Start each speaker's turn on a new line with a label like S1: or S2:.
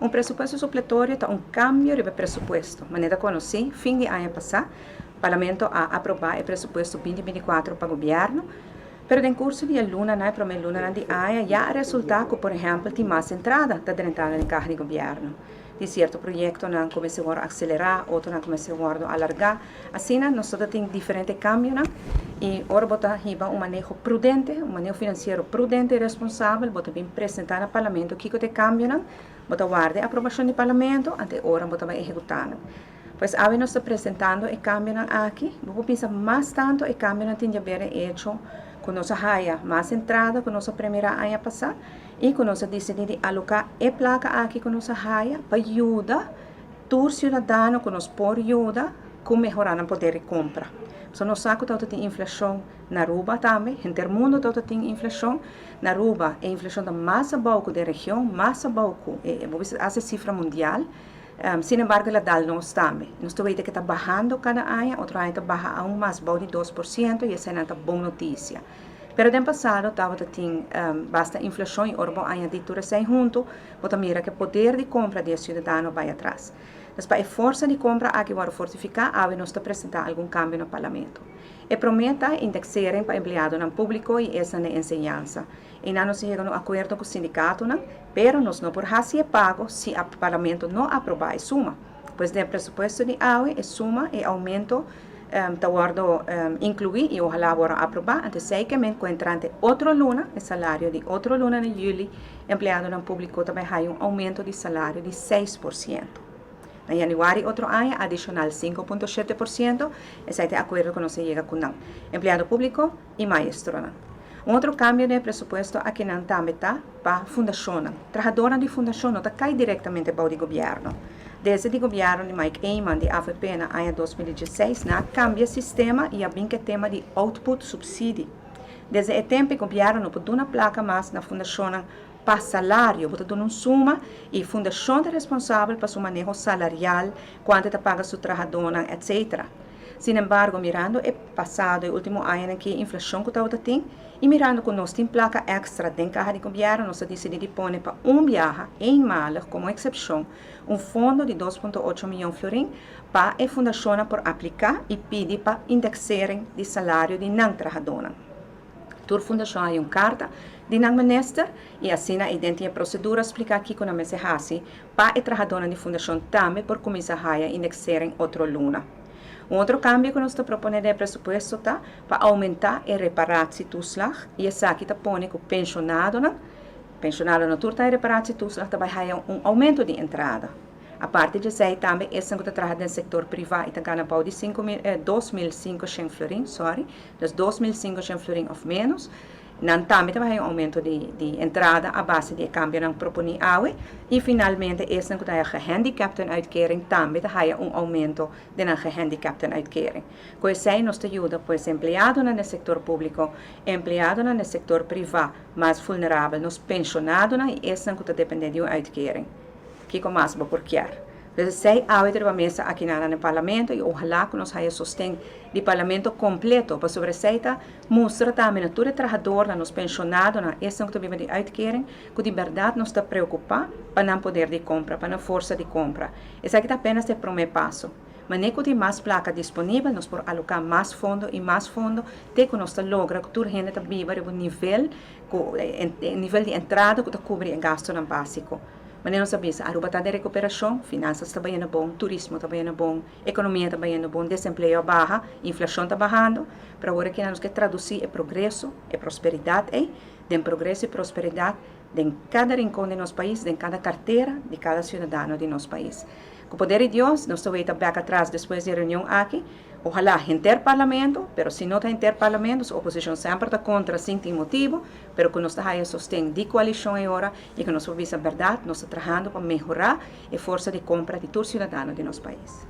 S1: Um presupuesto supletório é um cambio de presupuesto. Maneira como sim, fim de ano passado, o Parlamento a aprovar o presupuesto 2024 para o governo, pero em curso de luna, na primeira luna de ano, já resulta que, por exemplo, tem mais entrada da entrada em carro de governo. De certo projeto não começa a acelerar, outro não começa a alargar. Assim, nós temos diferentes cambios e ora botar riba manejo prudente, manejo financeiro prudente e responsável, botar bem apresentar ao Parlamento que te cambio, botar guarda a aprovação do Parlamento, até ora botar vai executar. Pois a nós está apresentando o cambio aqui, vou pensar mais tanto o cambio tem de ver hecho com nossa raia mais entrada, com nossa primeira ano passada, e com nossa decisão alocar a placa aqui com nossa raia para ajudar todo cidadão que nos pode ajudar com melhorar o poder de compra. So, nós sabemos que tem inflação na Aruba também, em todo o mundo tem inflação. Na Aruba, a inflação está mais abaixo da região, mais abaixo, essa cifra mundial. Sin embargo, ela dá nós também. Nós vemos que está bajando cada ano, outro ano está bajando aún mais, abaixo de 2%, e essa é uma boa notícia. Pero no passado, estava tem bastante inflação e orbo ano de tudo isso junto, mas mira que o poder de compra do cidadão vai atrás. Mas para a força de compra aqui vai fortificar, a nós apresentar algum cambio no parlamento. E prometa indexarem para empregado no público e essa na enseñança. E não se chega a um acordo com o sindicato, pero nós não por fazer pago se o parlamento não aprovar a suma. Pois o presupuesto de AUE é suma e aumento guardo incluir e ojalá vora aprovar antes sei que me encuentra ante outra luna, o salário de outra luna em julho, empregado no público também tem aumento de salário de 6%. Em januário, outro ano, adicional 5,7%, esse é o acordo que nós chega com o empregado público e maestro. Outro cambio de presupuesto aqui não também está para a fundação. Trabalhadora de fundação não cai diretamente para o governo. Desde o governo de Mike Eyman, de AFP, no ano 2016, cambia o sistema e bem que tema de output subsídio. Desde o tempo, o governo não pode dar uma placa mais na fundação para salário, pode dar uma suma e a fundação é responsável para o manejo salarial, quanto está paga sua trabalhadora, etc. Sin embargo, mirando o passado, o último ano que a inflação que estava tendo, e mirando que nós temos placa extra dentro da carro de governo, nós decidimos pôr para viagem em Malha, como exceção, fundo de 2,8 milhões de florins para a fundação por aplicar e pedir para indexarem de salário de não trabalhadora. Toda fundação tem uma carta de não minister e assim a identidade procedura explicar aqui como a se faz para a trabalhadora de fundação também por começar a indexar em outra luna. Outro cambio que nós estamos propondo no presupuesto está para aumentar e reparar se tuslag e essa aqui está pondo que o pensionado não turta e reparar se tuslag também vai aumento de entrada. A parte disso aí também essa que está trabalhando no setor privado está ganhando para de 2.500 florins, das 2.500 florins ou menos. Não também vai aumento de entrada a base de cambio não propõe AUE e finalmente esse que está gehandicapten uitkering também vai aumento de na gehandicapten uitkering. Com isso aí nos ajuda pois empregado no setor público, empregado no setor privado mais vulnerável, nos pensionado e esse que está dependendo de uitkering. Que com mais vou porquear. Então, sei AUE de uma mesa aqui no Parlamento e ojalá que nós tenhamos sustento do Parlamento completo para sobressaita mostra também a todo trabalhador, nos pensionados, esse que também de uitkering, que de verdade nos está preocupado para não poder de compra, para não força de compra. Esse aqui está apenas o primeiro passo. Mas nem que tem mais placa disponível, nós podemos alocar mais fundo, até que nós logra que toda a gente viva no nível de entrada que cobre o gasto básico. Mas não sabemos, a Aruba está de recuperação, finanças está bem bom, turismo está bem bom, economia está bem bom, desemprego baixa, inflação está bajando, para agora que nós que traduzir o progresso e prosperidade, de progresso e prosperidade em cada rincão de nosso país, em cada carteira de cada cidadão de nosso país. Com o poder de Deus, nós estamos bem atrás depois da reunião aqui, ojalá interparlamento, pero se não está interparlamento, a oposição sempre está contra, sem ter motivo, pero que nós estamos sustento de coalição agora e que nós vamos a verdade, nós estamos trabalhando para melhorar a força de compra de todo cidadão de nosso país.